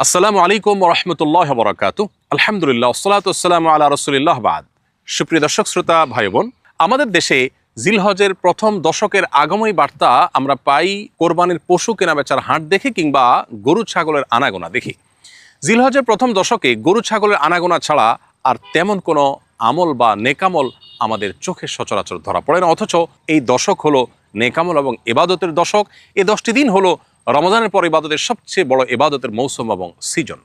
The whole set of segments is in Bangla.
আসসালামু আলাইকুম ওয়া রাহমাতুল্লাহি ওয়া বারাকাতুহু। আলহামদুলিল্লাহ ওয়াসসালাতু ওয়াসসালামু আলা রাসূলিল্লাহ বাদ। সুপ্রিয় দর্শক শ্রোতা ভাই বোন, আমাদের দেশে জিলহজের প্রথম দশকের আগমনী বার্তা আমরা পাই কোরবানির পশু কেনাবেচার হাট দেখে কিংবা গরু ছাগলের আনাগোনা দেখি। জিলহজের প্রথম দশকে গরু ছাগলের আনাগোনা ছাড়া আর তেমন কোনো আমল বা নেকামল আমাদের চোখে সচরাচর ধরা পড়ে না, অথচ এই দশক হলো নেকামল এবং ইবাদতের দশক। এই 10টি দিন হলো রমজানের পর ইবাদতের সবচেয়ে বড় ইবাদতের মৌসুম এবং সিজন।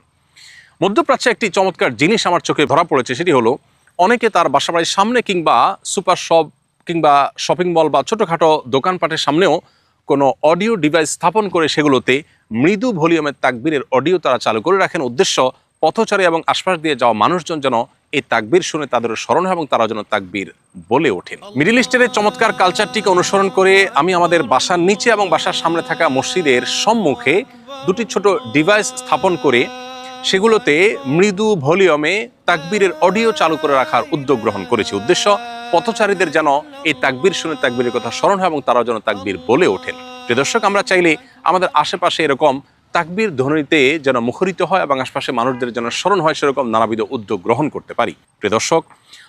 মধ্যপ্রাচ্যে একটি চমৎকার জিনিস আমার চোখে ধরা পড়েছে, সেটি হলো অনেকে তার বাসাবাড়ির সামনে কিংবা সুপার শপ কিংবা শপিং মল বা ছোটোখাটো দোকানপাটের সামনেও কোনো অডিও ডিভাইস স্থাপন করে সেগুলোতে মৃদু ভলিউমের তাকবীরের অডিও তারা চালু করে রাখেন। উদ্দেশ্য, পথচারী এবং আশপাশ দিয়ে যাওয়া মানুষজন যেন এই তাকবীর শুনে তাদের স্মরণ হয় এবং তারা যেন তাকবীর বলে ওঠেন। মিডল ইস্টের চমৎকার কালচারটিকে অনুসরণ করে আমি আমাদের বাসার নিচে এবং বাসার সামনে থাকা মসজিদের সম্মুখে দুটি ছোট ডিভাইস স্থাপন করে সেগুলোতে মৃদু ভলিউমে তাকবীরের অডিও চালু করে রাখার উদ্যোগ গ্রহণ করেছি। উদ্দেশ্য, পথচারীদের যেন এই তাকবীর শুনে তাকবীরের কথা স্মরণ হয় এবং তারা যেন তাকবীর বলে ওঠেন। প্রিয় দর্শক, আমরা চাইলে আমাদের আশেপাশে এরকম তাকবীর ধ্বনিতে যেন মুখরিত হয় এবং আশপাশে মানুষদের যেন স্মরণ হয়, সেরকম নানাবিধ উদ্যোগ গ্রহণ করতে পারি। প্রিয় দর্শক,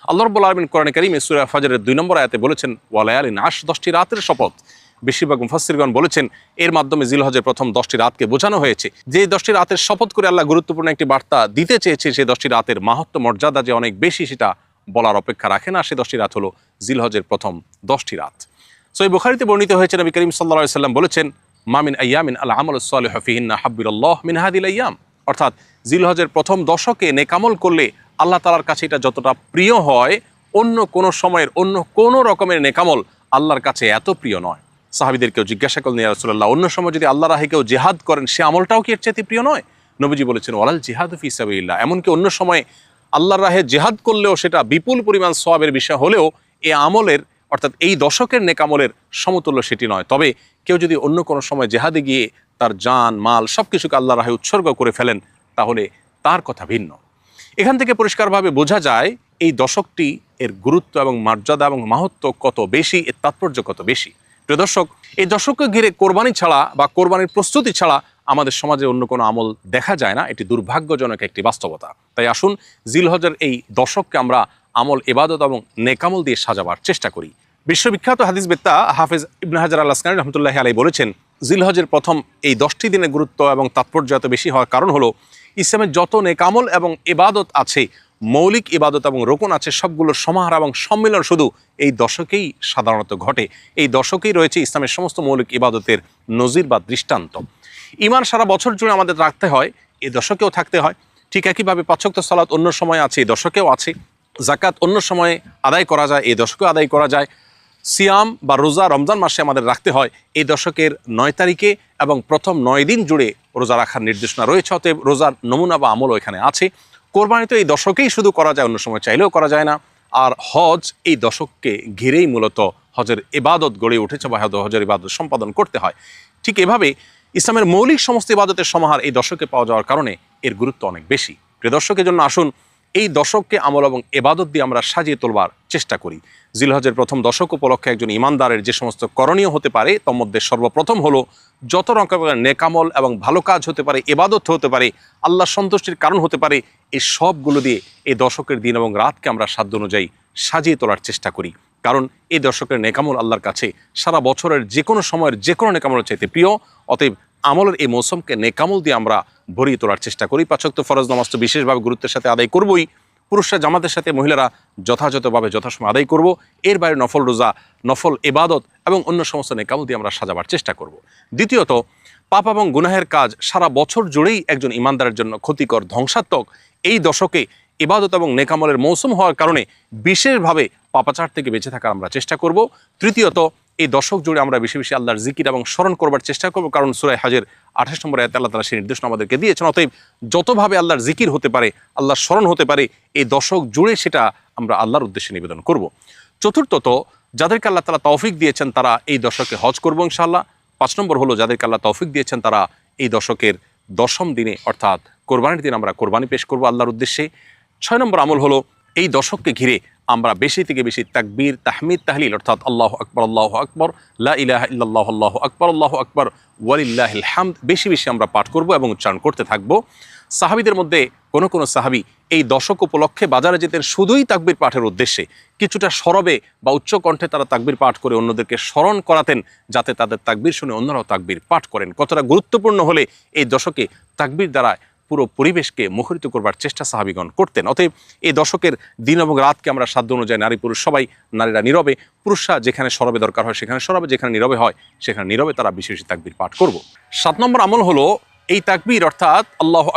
আল্লাহ রাব্বুল আলামিন কোরআনে কারীমে সূরা ফাজরের 2 নম্বর আয়াতে বলেছেন, ওয়ালায়ালিন আশ, 10টি রাতের শপথ। বেশিরভাগ মুফাসসিরগণ বলেছেন এর মাধ্যমে জিলহজের প্রথম 10টি রাতকে বোঝানো হয়েছে। যে 10টি রাতের শপথ করে আল্লাহ গুরুত্বপূর্ণ একটি বার্তা দিতে চেয়েছে, সেই 10টি রাতের মাহাত্ম্য মর্যাদা যে অনেক বেশি সেটা বলার অপেক্ষা রাখে না। সেই 10টি রাত হলো জিলহজের প্রথম 10টি রাত। সহিহ বুখারীতে বর্ণিত হয়েছে, নবী করিম সাল্লাল্লাহু আলাইহি ওয়াসাল্লাম বলেছেন, মা মিন আইয়ামিন আল আমালুস সালিহু ফিহিন্না হাব্বিরাল্লাহ মিন হাদিল আইয়াম। অর্থাৎ জিলহজের প্রথম দশকে নেকামল করলে আল্লাহ তাআলার কাছে এটা যতটা প্রিয় হয়, অন্য কোনো সময়ের অন্য কোনো রকমের নেকামল আল্লাহর কাছে এত প্রিয় নয়। সাহাবীদেরকেও জিজ্ঞাসা করলেন, ইয়া রাসূলুল্লাহ, অন্য সময় যদি আল্লাহর রাহে কেউ জিহাদ করেন সে আমলটাও কি এর চাইতে প্রিয় নয়? নবীজি বলেছেন, ওয়ালাল জিহাদু ফি সাবিলিল্লাহ। এমনকি অন্য সময়ে আল্লাহর রাহে জিহাদ করলেও সেটা বিপুল পরিমাণ সওয়াবের বিষয় হলেও এই আমলের অর্থাৎ এই দশকের নেকামলের সমতুল্য সেটি নয়। তবে কেউ যদি অন্য কোনো সময় জেহাদে গিয়ে তার জান মাল সব কিছুকে আল্লাহর রাহে উৎসর্গ করে ফেলেন, তাহলে তার কথা ভিন্ন। এখান থেকে পরিষ্কারভাবে বোঝা যায় এই দশকটি এর গুরুত্ব এবং মর্যাদা এবং মাহাত্ম্য কত বেশি, এর তাৎপর্য কত বেশি। প্রিয় দর্শক, এই দশককে ঘিরে কোরবানি ছাড়া বা কোরবানির প্রস্তুতি ছাড়া আমাদের সমাজে অন্য কোনো আমল দেখা যায় না। এটি দুর্ভাগ্যজনক একটি বাস্তবতা। তাই আসুন জিলহজের এই দশককে আমরা আমল, ইবাদত এবং নেকামল দিয়ে সাজাবার চেষ্টা করি। বিশ্ববিখ্যাত হাদিস বেত্তা হাফেজ ইবনে হাজার আল আসকালানী রাহমাতুল্লাহি আলাইহি বলেছেন, জিলহজের প্রথম এই 10টি দিনের গুরুত্ব এবং তাৎপর্য এত বেশি হওয়ার কারণ হলো ইসলামের যত নেকামল এবং ইবাদত আছে, মৌলিক ইবাদত এবং রোকন আছে, সবগুলোর সমাহার এবং সম্মিলন শুধু এই দশকেই সাধারণত ঘটে। এই দশকেই রয়েছে ইসলামের সমস্ত মৌলিক ইবাদতের নজির বা দৃষ্টান্ত। ঈমান সারা বছর জুড়ে আমাদের রাখতে হয়, এই দশকেও থাকতে হয়। ঠিক একইভাবে 5 ওয়াক্ত সালাত অন্য সময় আছে, এই দশকেও আছে। যাকাত অন্য সময়ে আদায় করা যায়, এই দশকেও আদায় করা যায়। সিয়াম বা রোজা রমজান মাসে আমাদের রাখতে হয়, এই দশকের 9 তারিখে এবং প্রথম 9 দিন জুড়ে রোজা রাখার নির্দেশনা রয়েছে। অতএব রোজার নমুনা বা আমলও এখানে আছে। কোরবানি তো এই দশকেই শুধু করা যায়, অন্য সময় চাইলেও করা যায় না। আর হজ এই দশককে ঘিরেই মূলত হজের ইবাদত গড়ে উঠেছে বা হজের ইবাদত সম্পাদন করতে হয়। ঠিক এভাবে ইসলামের মৌলিক সমস্ত ইবাদতের সমাহার এই দশকে পাওয়া যাওয়ার কারণে এর গুরুত্ব অনেক বেশি। প্রিয় দর্শকের জন্য আসুন এই দশককে আমল এবং ইবাদত দিয়ে আমরা সাজিয়ে তোলবার চেষ্টা করি। জিলহজের প্রথম দশক উপলক্ষে একজন ইমানদারের যে সমস্ত করণীয় হতে পারে তার মধ্যে সর্বপ্রথম হলো যত রকমের নেকামল এবং ভালো কাজ হতে পারে, ইবাদত হতে পারে, আল্লাহ সন্তুষ্টির কারণ হতে পারে, এই সবগুলো দিয়ে এই দশকের দিন এবং রাতকে আমরা সাধ্য অনুযায়ী সাজিয়ে তোলার চেষ্টা করি। কারণ এই দশকের নেকামল আল্লাহর কাছে সারা বছরের যে কোনো সময়ের যে কোনো নেকামলের চাইতে প্রিয়। অতএব আমলের এই মৌসুমকে নেকামল দিয়ে আমরা ভরিয়ে তোলার চেষ্টা করি। 5 ওয়াক্ত ফরজ নামাজ তো বিশেষভাবে গুরুত্বের সাথে আদায় করবই, পুরুষরা জামাতের সাথে, মহিলারা যথাযথভাবে যথাসময় আদায় করব। এর বাইরে নফল রোজা, নফল ইবাদত এবং অন্য সমস্ত নেকামল দিয়ে আমরা সাজাবার চেষ্টা করব। দ্বিতীয়ত, পাপ এবং গুনাহের কাজ সারা বছর জুড়েই একজন ইমানদারের জন্য ক্ষতিকর, ধ্বংসাত্মক। এই দশকে ইবাদত এবং নেকামলের মৌসুম হওয়ার কারণে বিশেষভাবে পাপাচার থেকে বেঁচে থাকার আমরা চেষ্টা করব। তৃতীয়ত, এই দশক জুড়ে আমরা বেশি বেশি আল্লাহর জিকির এবং স্মরণ করবার চেষ্টা করব, কারণ সূরা হজের 28 নম্বর আয়াতে আল্লাহ তাআলা সেই নির্দেশনা আমাদেরকে দিয়েছেন। অতএব যতভাবে আল্লাহর জিকির হতে পারে, আল্লাহর স্মরণ হতে পারে, এই দশক জুড়ে সেটা আমরা আল্লাহর উদ্দেশ্যে নিবেদন করব। চতুর্থত, যাদেরকে আল্লাহ তাআলা তৌফিক দিয়েছেন তারা এই দশকে হজ করবো ইনশাআল্লাহ। 5 নম্বর হলো যাদেরকে আল্লাহ তৌফিক দিয়েছেন তারা এই দশকের 10ম দিনে অর্থাৎ কোরবানির দিন আমরা কোরবানি পেশ করব আল্লাহর উদ্দেশ্যে। 6 নম্বর আমল হলো এই দশককে ঘিরে আমরা বেশি থেকে বেশি তাকবীর, তাহমিদ, তাহলিল অর্থাৎ আল্লাহু আকবার, লা ইলাহা ইল্লাল্লাহু আল্লাহু আকবার ওয়ালিল্লাহিল হামদ বেশি বেশি আমরা পাঠ করব এবং উচ্চারণ করতে থাকব। সাহাবীদের মধ্যে কোনো কোনো সাহাবী এই দশক উপলক্ষে বাজারে যেতেন শুধুই তাকবীর পাঠের উদ্দেশ্যে। কিছুটা সরবে বা উচ্চ কণ্ঠে তারা তাকবীর পাঠ করে অন্যদেরকে স্মরণ করাতেন, যাতে তাদের তাকবীর শুনে অন্যরাও তাকবীর পাঠ করেন। কতটা গুরুত্বপূর্ণ হলে এই দশকে তাকবীর দ্বারা পুরো পরিবেশকে মুখরিত করবার চেষ্টা সাহাবীগণ করতেন। অতএব এই দশকের দিন এবং রাতকে আমরা সাধ্য অনুযায়ী নারী পুরুষ সবাই, নারীরা নীরবে, পুরুষরা যেখানে সরবে দরকার হয় সেখানে সরবে, যেখানে নীরবে হয় সেখানে নীরবে তারা বেশি বেশি তাকবীর পাঠ করব। 7 নম্বর আমল হলো এই তাকবীর অর্থাৎ আল্লাহু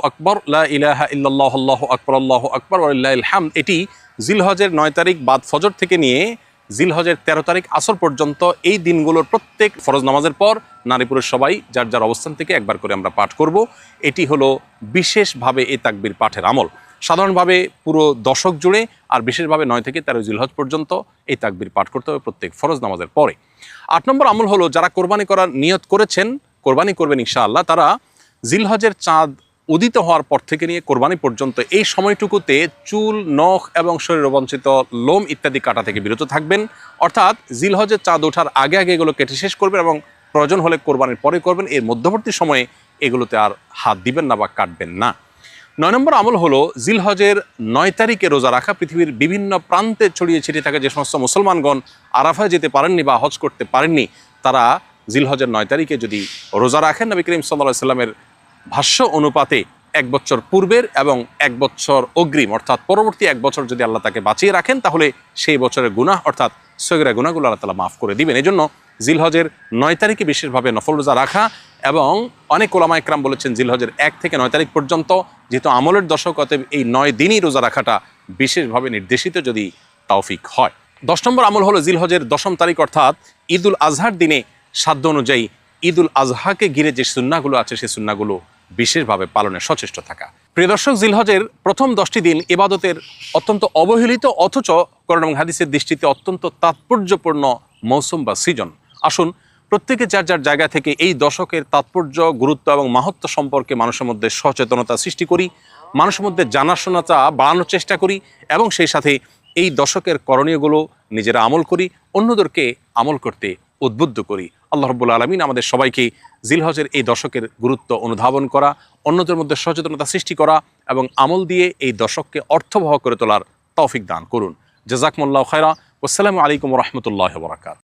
আকবার, লা ইলাহা ইল্লাল্লাহু আল্লাহু আকবার ওয়ালিল্লাহিল হামদ। এটি জিলহজের 9 তারিখ বাদ ফজর থেকে নিয়ে জিলহজের 13 তারিখ আসর পর্যন্ত এই দিনগুলোর প্রত্যেক ফরজ নামাজের পর নারী পুরুষ সবাই যার যার অবস্থান থেকে একবার করে আমরা পাঠ করব। এটি হলো বিশেষভাবে এই তাকবীর পাঠের আমল। সাধারণভাবে পুরো দশক জুড়ে আর বিশেষভাবে 9 থেকে 13 জিলহজ পর্যন্ত এই তাকবীর পাঠ করতে হবে প্রত্যেক ফরজ নামাজের পরে। 8 নম্বর আমল হলো যারা কোরবানি করার নিয়ত করেছেন, কোরবানি করবেন ইনশাআল্লাহ, তারা জিলহজের চাঁদ উদিত হওয়ার পর থেকে নিয়ে কোরবানি পর্যন্ত এই সময়টুকুতে চুল, নখ এবং শরীর অবাঞ্ছিত লোম ইত্যাদি কাটা থেকে বিরত থাকবেন। অর্থাৎ জিলহজের চাঁদ ওঠার আগে আগে এগুলো কেটে শেষ করবেন এবং প্রয়োজন হলে কোরবানির পরে করবেন। এর মধ্যবর্তী সময়ে এগুলোতে আর হাত দিবেন না বা কাটবেন না। 9 নম্বর আমল হলো জিলহজের 9 তারিখে রোজা রাখা। পৃথিবীর বিভিন্ন প্রান্তে ছড়িয়ে ছিটিয়ে থাকে যে সমস্ত মুসলমানগণ আরাফায় যেতে পারেননি বা হজ করতে পারেননি, তারা জিলহজের 9 তারিখে যদি রোজা রাখেন, নবী করিম সাল্লাল্লাহু আলাইহি সাল্লামের ভাষ্য অনুপাতে 1 বছর পূর্বের এবং 1 বছর অগ্রিম অর্থাৎ পরবর্তী 1 বছর যদি আল্লাহ তাকে বাঁচিয়ে রাখেন, তাহলে সেই বছরের গুনাহ অর্থাৎ সগীরা গুনাহগুলো আল্লাহ তাআলা মাফ করে দিবেন। এজন্য জিলহজের 9 তারিখে বিশেষভাবে নফল রোজা রাখা, এবং অনেক ওলামা ইকরাম বলেছেন জিলহজের 1 থেকে 9 তারিখ পর্যন্ত, যেহেতু আমলের দশক অতএব এই 9 দিনই রোজা রাখাটা বিশেষভাবে নির্দেশিত যদি তৌফিক হয়। 10 নম্বর আমল হলো জিলহজের 10ম তারিখ অর্থাৎ ঈদুল আজহার দিনে সাধ্য অনুযায়ী ঈদুল আজহাকে ঘিরে যে সুন্নাহগুলো আছে সেই সুন্নাহগুলো বিশেষভাবে পালনে সচেষ্ট থাকা। প্রিয় দর্শক, জিলহজের প্রথম 10টি দিন ইবাদতের অত্যন্ত অবহেলিত অথচ কোরআন এবং হাদিসের দৃষ্টিতে অত্যন্ত তাৎপর্যপূর্ণ মৌসুম বা সিজন। আসুন প্রত্যেকে যার যার জায়গা থেকে এই দশকের তাৎপর্য, গুরুত্ব এবং মাহাত্ম্য সম্পর্কে মানুষের মধ্যে সচেতনতা সৃষ্টি করি, মানুষের মধ্যে জানাশোনাটা বাড়ানোর চেষ্টা করি এবং সেই সাথে এই দশকের করণীয়গুলো নিজেরা আমল করি, অন্যদেরকে আমল করতে উদ্বুদ্ধ করি। আল্লাহ রাব্বুল আলামিন আমাদের সবাইকে জিলহজের এই দশকের গুরুত্ব অনুধাবন করা, অন্যদের মধ্যে সচেতনতা সৃষ্টি করা এবং আমল দিয়ে এই দশককে অর্থবহ করে তোলার তৌফিক দান করুন। জাযাকুমুল্লাহু খায়রা। আসসালামু আলাইকুম ওয়া রাহমাতুল্লাহি ওয়া বারাকাতুহু।